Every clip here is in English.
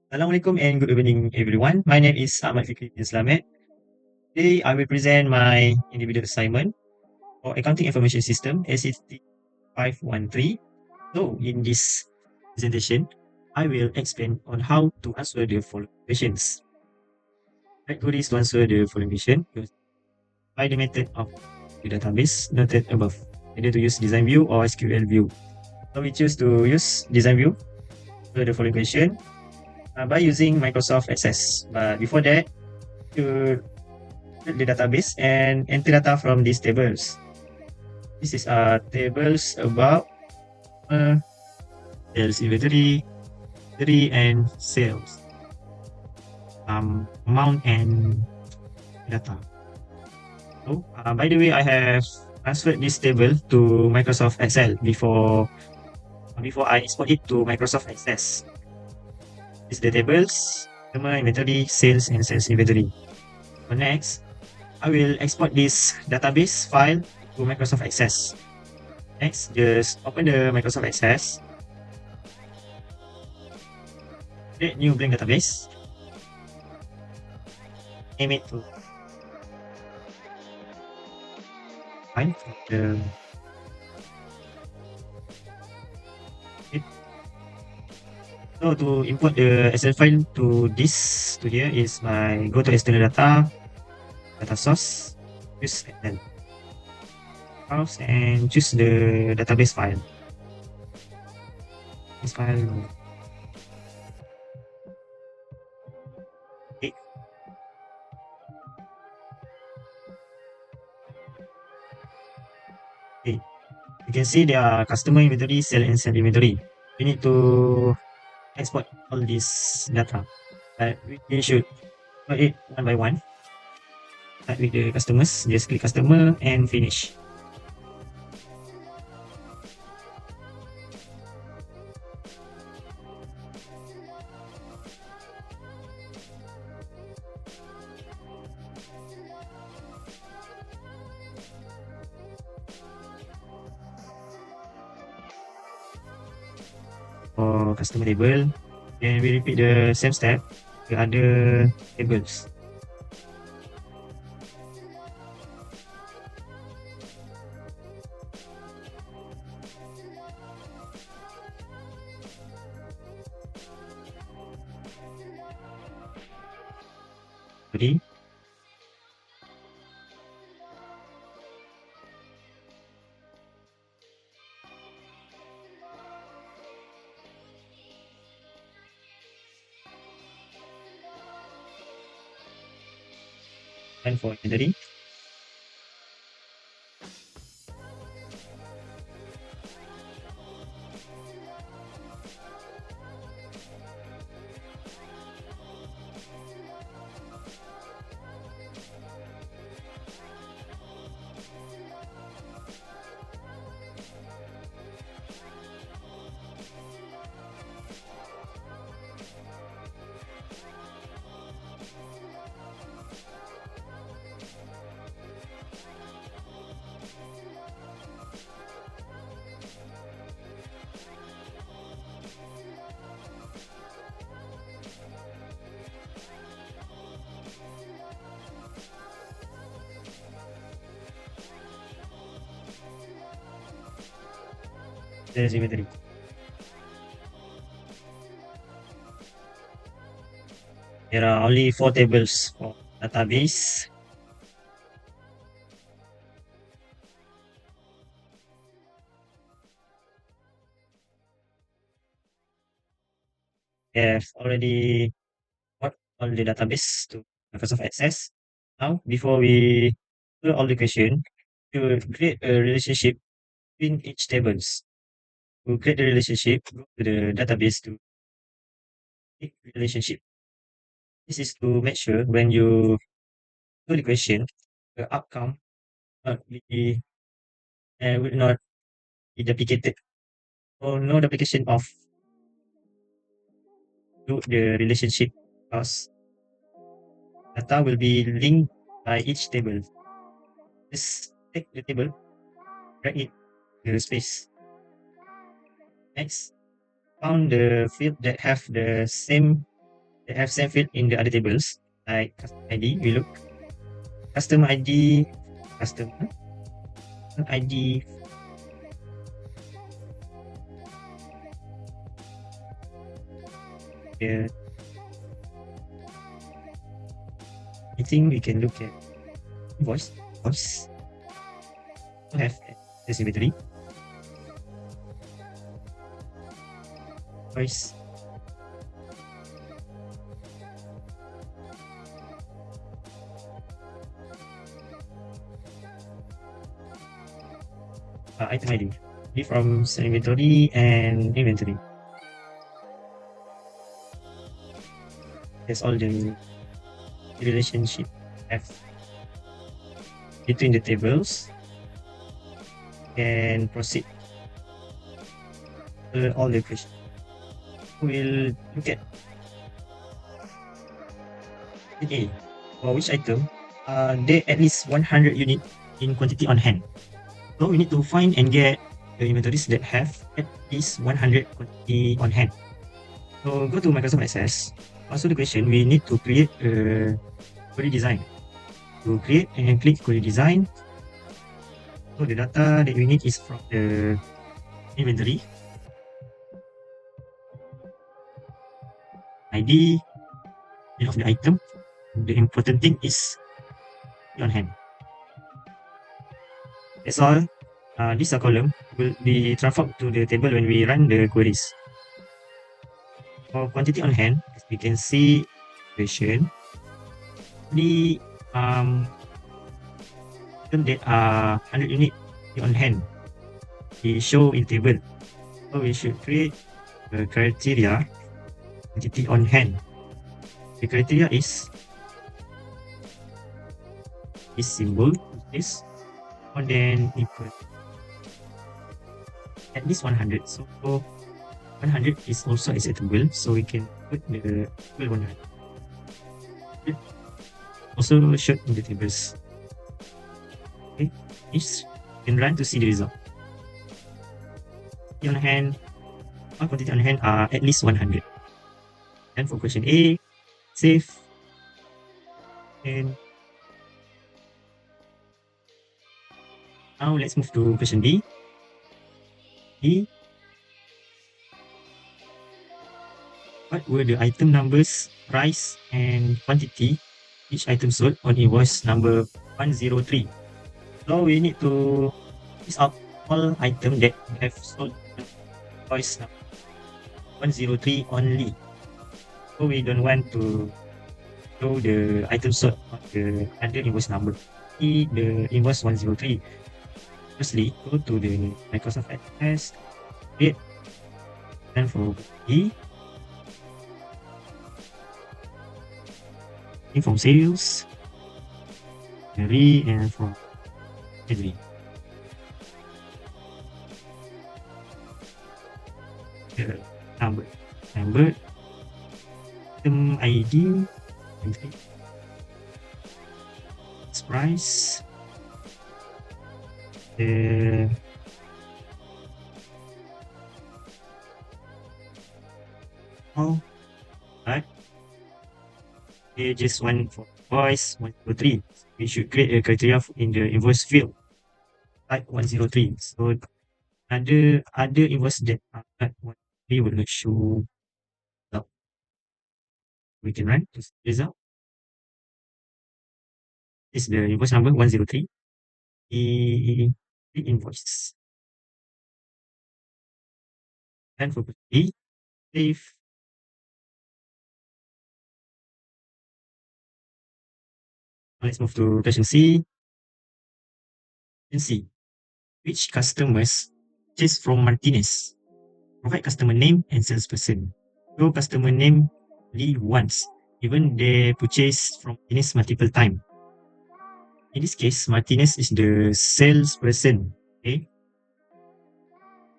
Assalamualaikum and good evening, everyone. My name is Ahmad Fikri bin Slamet. Today, I will present my individual assignment for Accounting Information System S69965. So, in this presentation, I will explain on how to answer the following questions. Right, to answer the following question by the method of the database noted above, either to use design view or SQL view. So, we choose to use design view for the following question by using Microsoft Access. But before that, to the database and enter data from these tables. This is tables about sales inventory, and sales, amount and data. So, by the way, I have transferred this table to Microsoft Excel before I export it to Microsoft Access. This is the tables, customer inventory, sales, and sales inventory. So next, I will export this database file to Microsoft Access. Next, just open the Microsoft Access. Create new blank database. Name it to file. So to import the Excel file to here is my go to external data source, choose Excel. Browse and choose the database file. This file. Okay. Okay. You can see there are customer inventory, sale and sell inventory. We need to export all this data. But we should put it one by one. Start with the customers. Just click customer and finish. For customer table, then we repeat the same step to other tables. Ready? And for inventory, there's inventory. There are only 4 tables for database. We have already got all the database to Microsoft Access. Now, before we do all the question, to create a relationship between each tables. To create the relationship, go to the database to create relationship. This is to make sure when you do the question, the outcome not be will not be duplicated or no duplication of the relationship because data will be linked by each table. Just take the table, drag it to the space. Next, found the field that have the same that have same field in the other tables, like customer ID. We look customer ID, customer ID. Here, I think we can look at invoice. We have this inventory. Invoice. Item ID. From inventory and inventory. That's all the relationship have between the tables, and proceed all the questions. We'll look at A. For which item there at least 100 unit in quantity on hand. So we need to find and get the inventories that have at least 100 quantity on hand. So go to Microsoft Access. Also the question, we need to create a query design. To create and click query design. So the data that we need is from the inventory. ID of the item. The important thing is on hand. That's all. This column will be transferred to the table when we run the queries. For quantity on hand, as we can see, question the item that are 100 unit on hand we show in table. So we should create a criteria quantity on hand. The criteria is this symbol, this more than equal at least 100. So 100 is also acceptable, so we can put the equal 100. Also showed in the tables. Okay, each can run to see the result. On hand, all quantity on hand are at least 100. And for question A, save. And now let's move to question B. What were the item numbers, price, and quantity each item sold on invoice number 103? So we need to list out all items that have sold on invoice number 103 only. So we don't want to show the item sold on the other invoice number. The invoice 103. Firstly, go to the Microsoft Access, create, and for E, from sales, and from delivery. The number, item ID, price, the right. Just one for invoice 103. We should create a criteria in the invoice field type 103. So other invoice that are not 103 will not show up. We can run to see the result. This is the invoice number 103. The invoice. And for B, save. Let's move to question C. Question C. Which customers purchase from Martinez? Provide customer name and salesperson. Show customer name only once, even they purchase from Martinez multiple times. In this case, Martinez is the salesperson. Okay.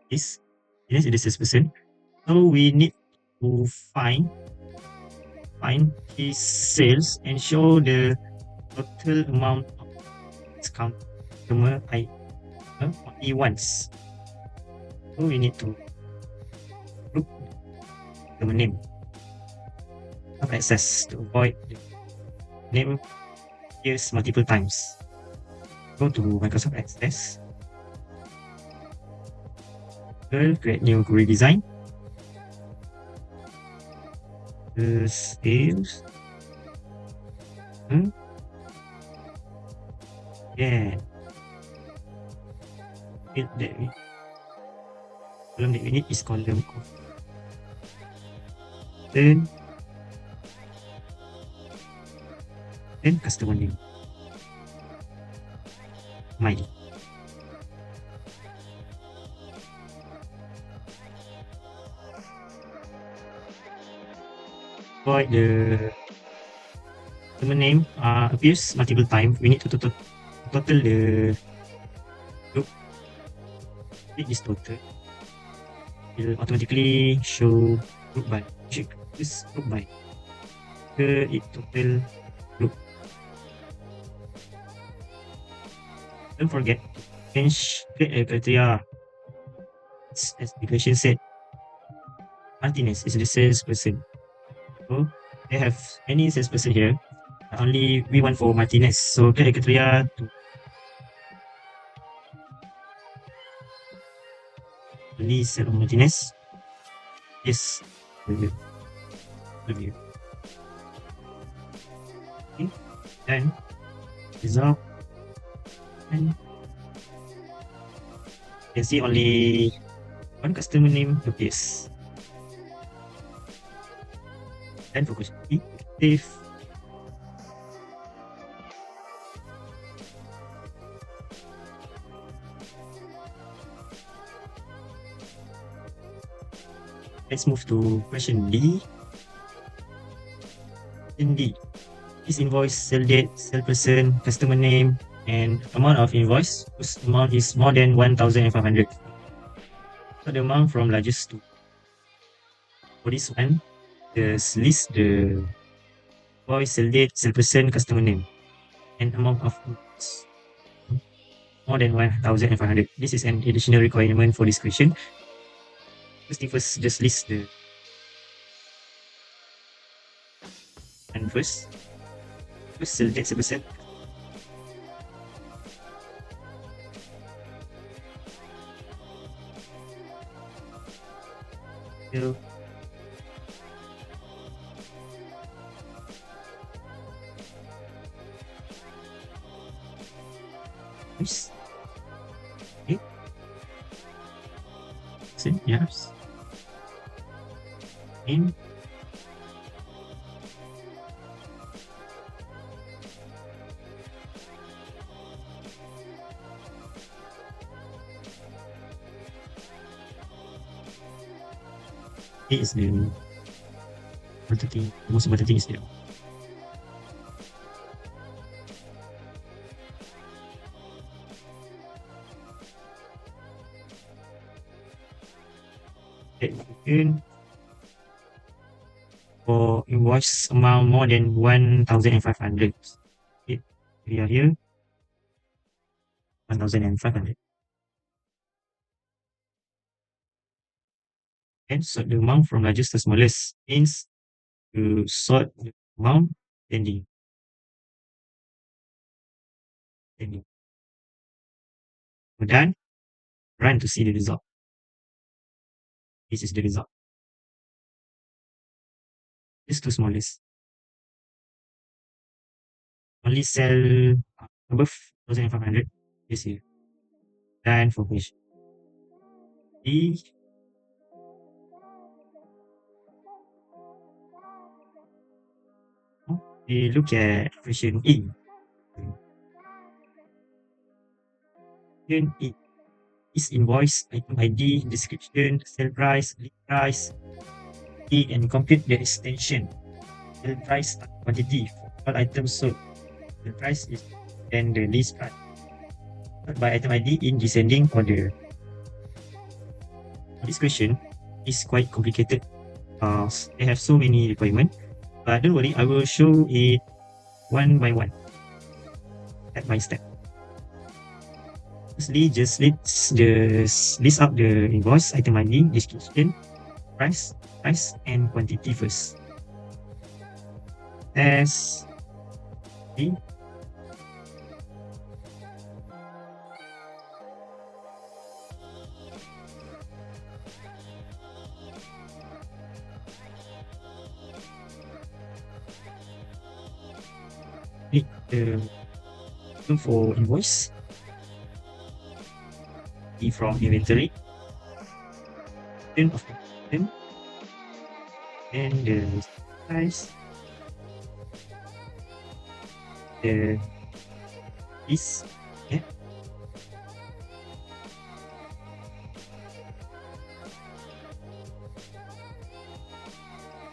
Martinez is the salesperson. So we need to find his sales and show the total amount of discount customer only once. So we need to look customer name. Microsoft Access to avoid the name appears multiple times. Go to Microsoft Access. Create new query design. Sales. Yeah. Column that we need is column of then customer name. My. For the customer name appears multiple times, we need to total the group. It is total. It will automatically show group by. Check this group by. It total group. Don't forget to change create a criteria. As the question said, Martinez is the salesperson. So they have any salesperson here. Only we want for Martinez. So create a criteria to release Martinez. Yes. Review. Okay. Then result. And you can see only one customer name appears. Then for question B, if let's move to question D. In D, is invoice, sell date, sell person, customer name, and amount of invoice whose amount is more than 1,500. So the amount from largest to for this one, just list the invoice, sell date, sell person, customer name, and amount of invoice more than 1,500. This is an additional requirement for this question. First thing first, just list the and first sell date, sell person. So, yes. Okay. So, yes. In is the most important thing is there. Okay, for invoice amount more than 1,500. Okay, we are here 1,500. And sort the amount from largest to smallest means to sort the amount pending. We're done. Run to see the result. This is the result. This two smallest. Only sell above 1,500 this year. Done for question D. We look at question E. Question E is invoice, item ID, description, sell price, list price, and compute the extension. Sell price quantity for all items sold. The price is then the list price. By item ID in descending order. This question is quite complicated because they have so many requirements. But don't worry, I will show it one by one, step by step. Firstly, just list out the invoice, item ID, description, price, and quantity first. S D need the for invoice E from inventory, then of item, and the price, the is yeah,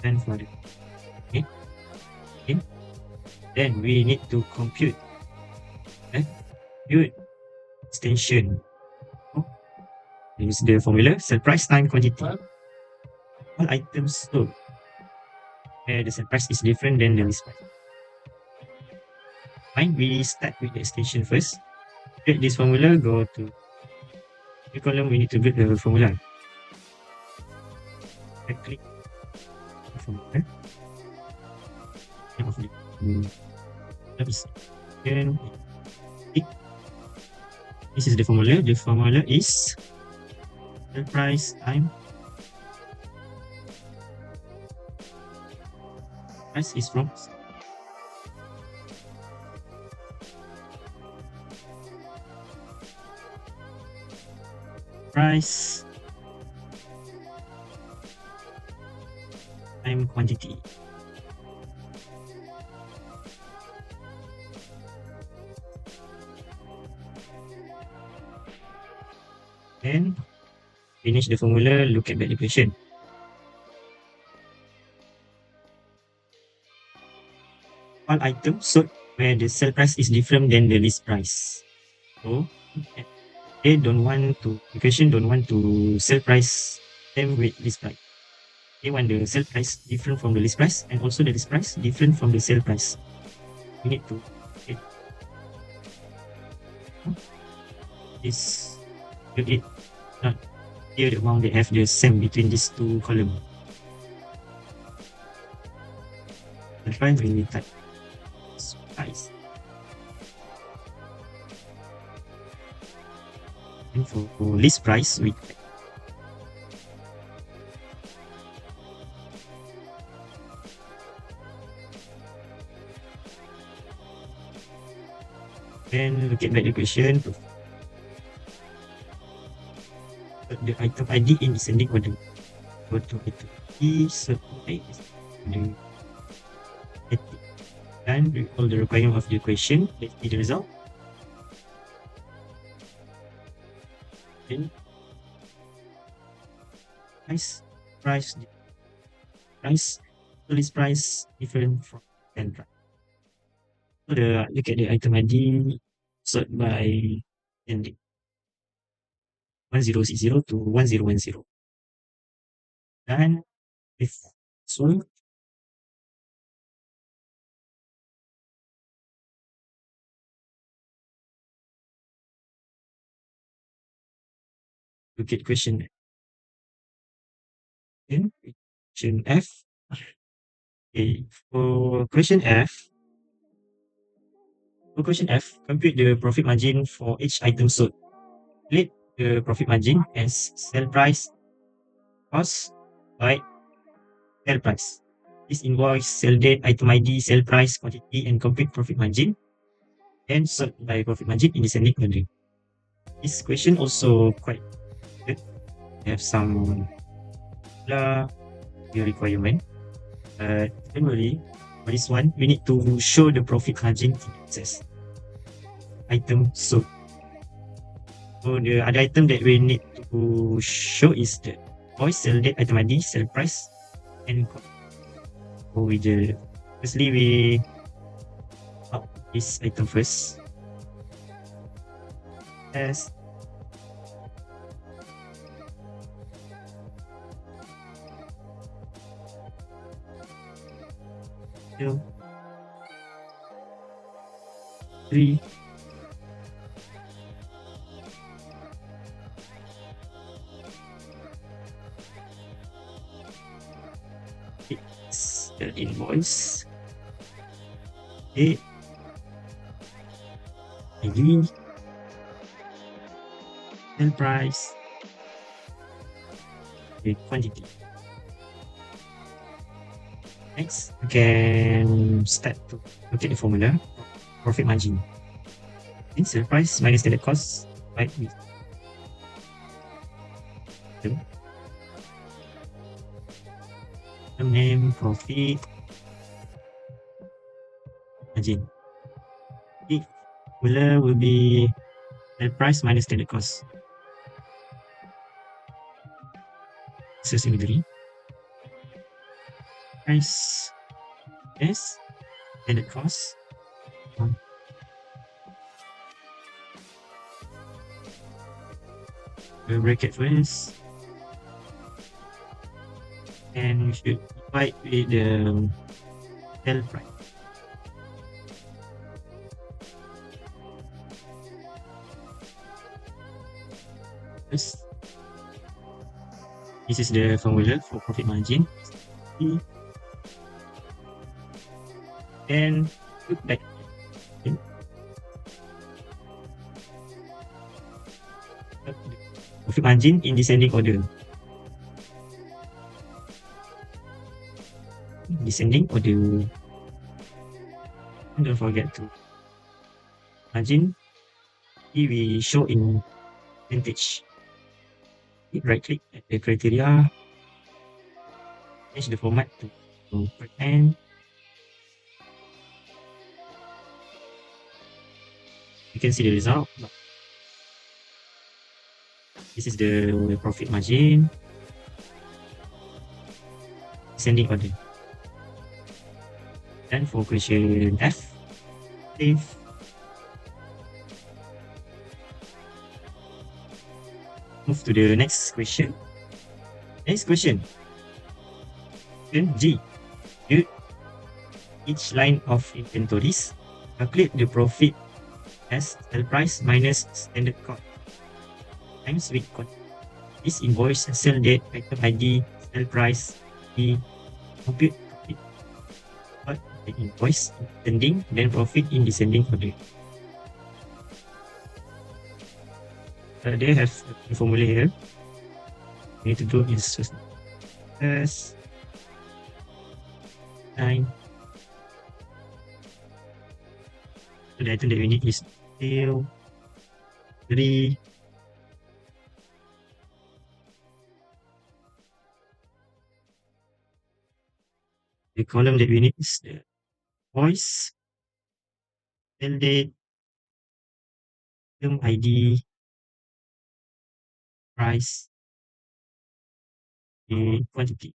and for the okay, okay. Then we need to compute compute extension. Use the formula sell price time quantity. All items sold where the sell price is different than the list price. Fine, we start with the extension first. Create this formula, go to the column, we need to get the formula. I click the formula. Then this is the formula. The formula is sell price time price is from price time quantity. Then finish the formula, look at the equation. All items sold where the sell price is different than the list price. So the equation don't want to sell price same with list price. They want the sell price different from the list price and also the list price different from the sell price. We need to get this it not here the amount they have the same between these two columns. The fine when we type price. And for list price we then look at the equation. Put the item ID in descending order. Go to item ID, select the and recall the requirement of the equation. Let's see the result. Then price, list price different from then price. So look at the item ID sort by ending 1060 to 1010. And if so, look at question Then question F. Okay, for question F, compute the profit margin for each item sold. Split the profit margin as sell price cost by sell price. This invoice, sell date, item ID, sell price, quantity, and compute profit margin, and sort by profit margin in descending order. This question also quite good. We have some requirement. Generally, for this one, we need to show the profit margin in excess item sold. So the other item that we need to show is the invoice, sell date, item ID, sell price, and so firstly we up this item first as two, 3, it's the invoice date, ID, sell price, the quantity. Next, we can start to look at the formula, profit margin. Sell price minus standard cost, right? Name, profit, margin. The formula will be sell price minus standard cost. Sales inventory. Price yes, standard cost. We'll bracket first. And we should divide with the sell price. First, this is the formula for profit margin. And look back. Okay. Profit margin in descending order. Descending order. And don't forget to margin. Here we show in percentage. Right click at the criteria. Change the format to %. You can see the result. This is the profit margin. Descending order. And for question F, save. Move to the next question. Next question. Question G. Use each line of inventories. Calculate the profit as sell price minus standard cost times week cost. This invoice, sell date, item ID, sell price, the compute profit. But the invoice in ascending, then profit in descending order. They have a formula here. We need to do is S9. So the item that we need is 2, 3. The column that we need is the invoice, sell date, item ID, price, the quantity.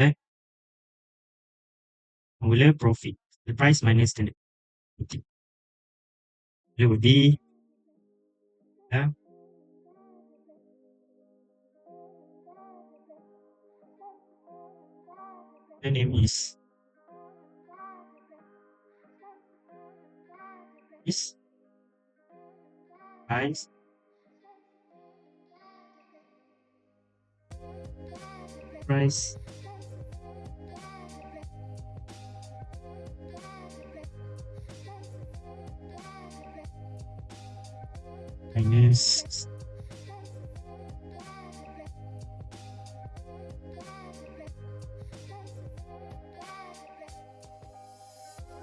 Okay. Formula profit, the price minus standard quantity. It would be the name is this price minus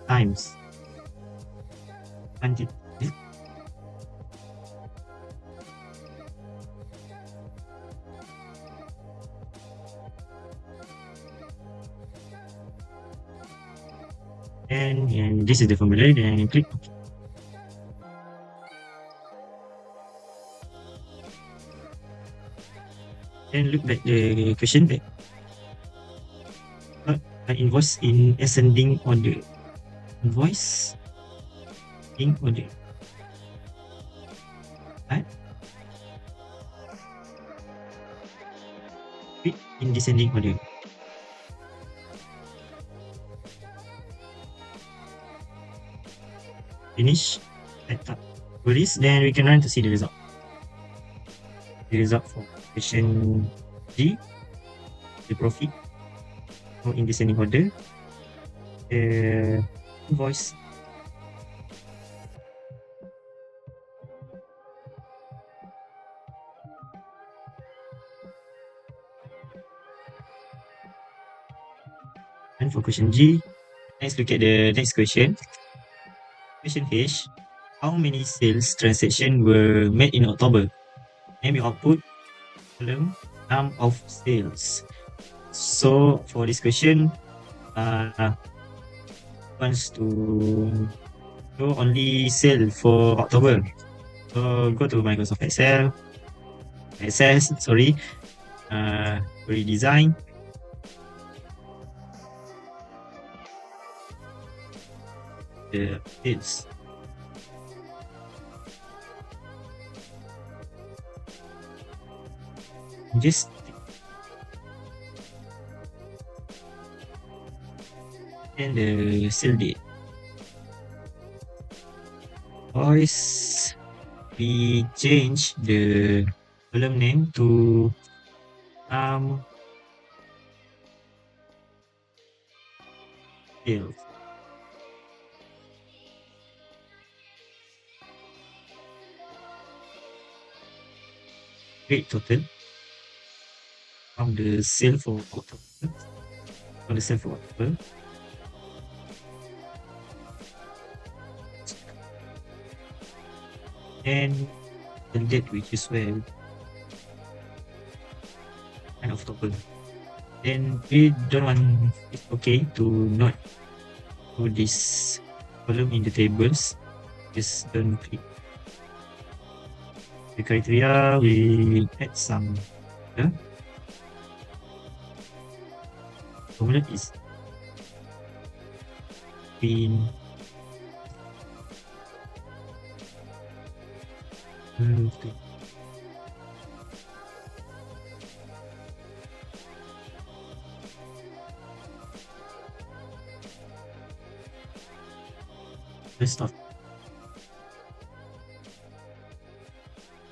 times quantity. And this is the formula. Then click OK. Then look at the question back. Invoice in ascending order. Invoice in order. Right? In descending order. Finish. setup queries, then we can run to see the result. The result for question G, the profit, or in descending order, the invoice, and for question G, let's look at the next question. Question H, how many sales transactions were made in October? And we output column number of sales. So for this question, wants to do only sale for October. So go to Microsoft Excel, sorry, redesign. The sales. Just and the sale date. Voice, we change the column name to sales. Create total from the sale for October. From the sale for October. And the date which is well and October. Then we don't want, it's okay to not put this column in the tables. Just don't click the criteria. We add some formula is in rest of.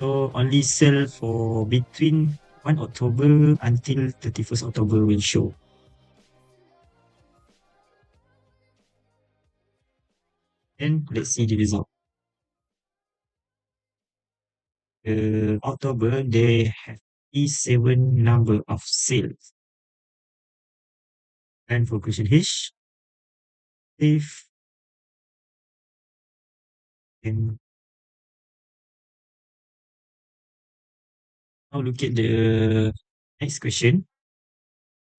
So only sell for between 1 October until 31st October will show. Then let's see the result. October, they have 7 number of sales. And for question H, if and now look at the next question.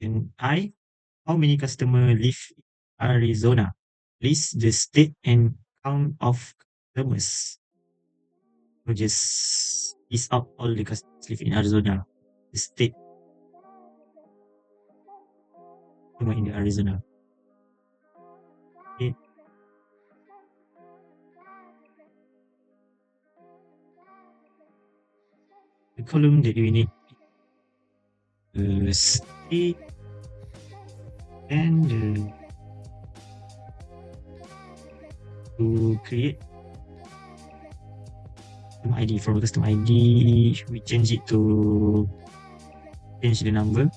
And how many customers live in Arizona? List the state and count of customers. So just list out all the customers live in Arizona. The state in the Arizona. Okay. The column that we need state and to create custom ID. From custom ID, we change it to change the number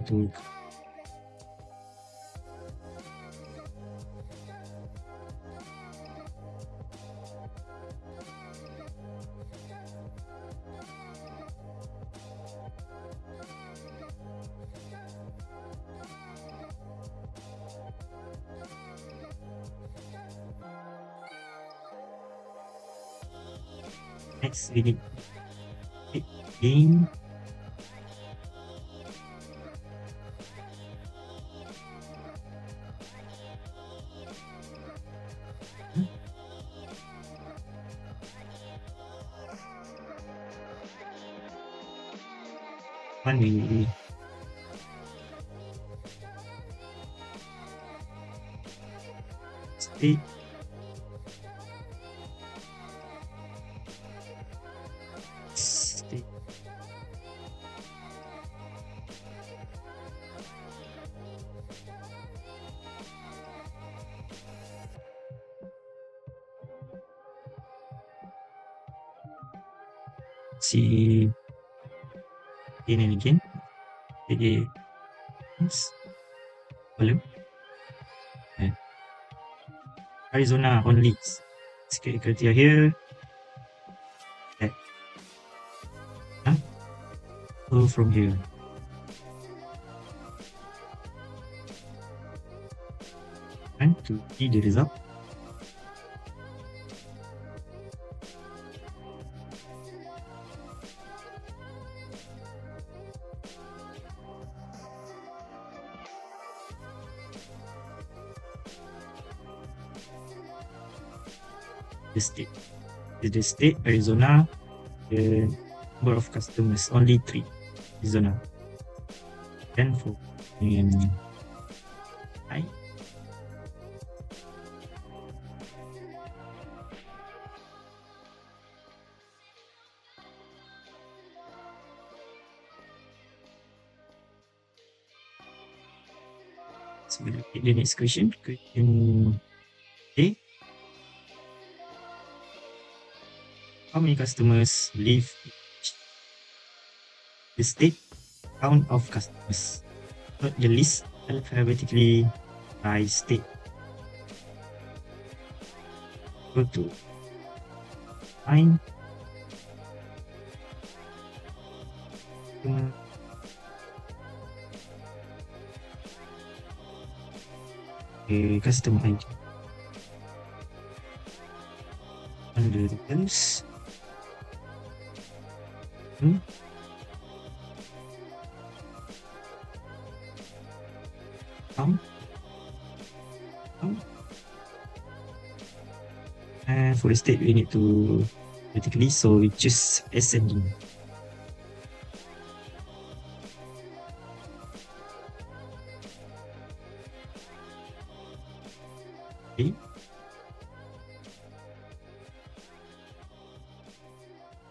to next we need game one we state state see again and again. Okay, column. Arizona only. Security criteria here. So from here. And to see the result. The state. The state, Arizona. The number of customers, only 3. Arizona. Then for I. So we'll take the next question. Question A. How many customers live in the state? Count of customers. Sort the list alphabetically by state. Go to find the customer ID. Under the tools. And for the state, we need to vertically, so we choose ascending. Okay.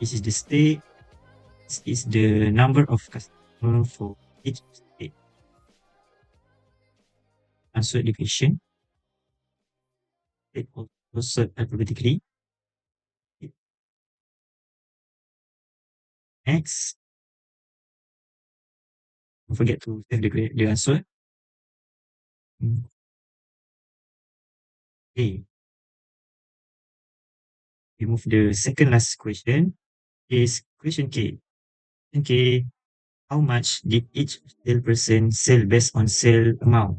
This is the state. This is the number of customers for each state. Answer the question. It also sort alphabetically. Next. Don't forget to save the answer. Okay. We move the second last question. Is question K. Question K. How much did each salesperson sell based on sale amount?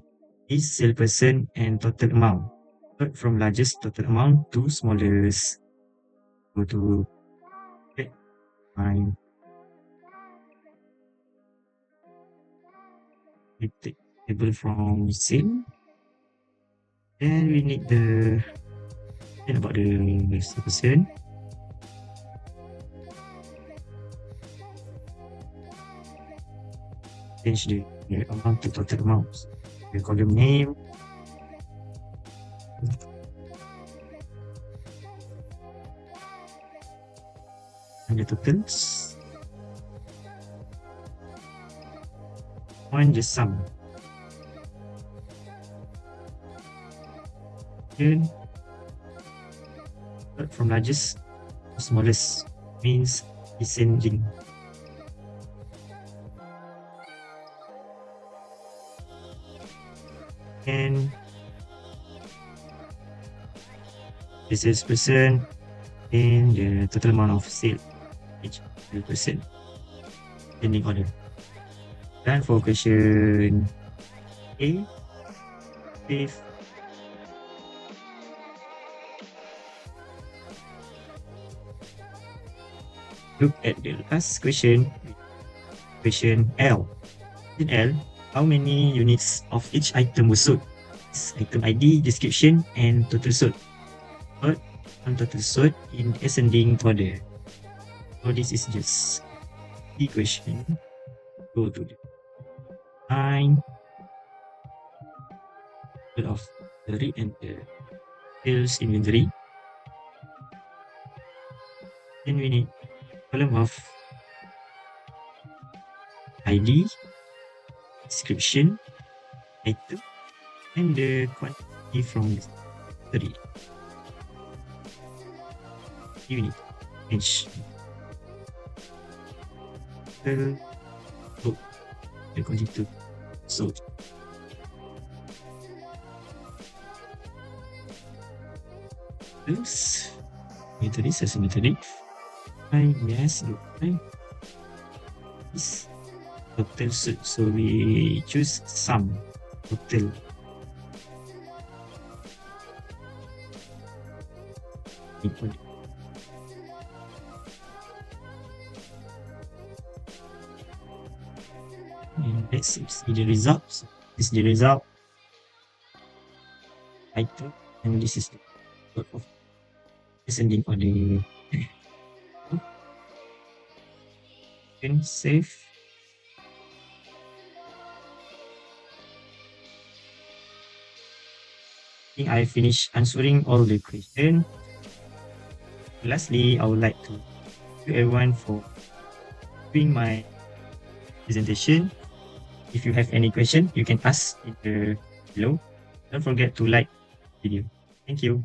Each salesperson and total amount. Start from largest total amount to smallest. Go to find. We take table from sale. And we need the about the salesperson. Change the amount to total amount. The column name. And the totals. Find the sum. Then start from largest to smallest, means descending. And the salesperson and the total amount of sale each salesperson pending order. And for question A, if look at the last question, question L. In L, how many units of each item was sold? Item ID, description, and total sold. But on total sold in ascending order. So this is just the question. Go to the 9 of the read and the sales inventory. Then we need column of ID, description, item, and the quantity from 3 unit. Oh, according to so this method is as a method. Yes, okay. Is total suit. So we choose sum total. And let's see the results. This is the result item, and this is the sort of descending on the can save. I think I finished answering all the questions. Lastly, I would like to thank everyone for doing my presentation. If you have any question, you can ask in the below. Don't forget to like the video. Thank you.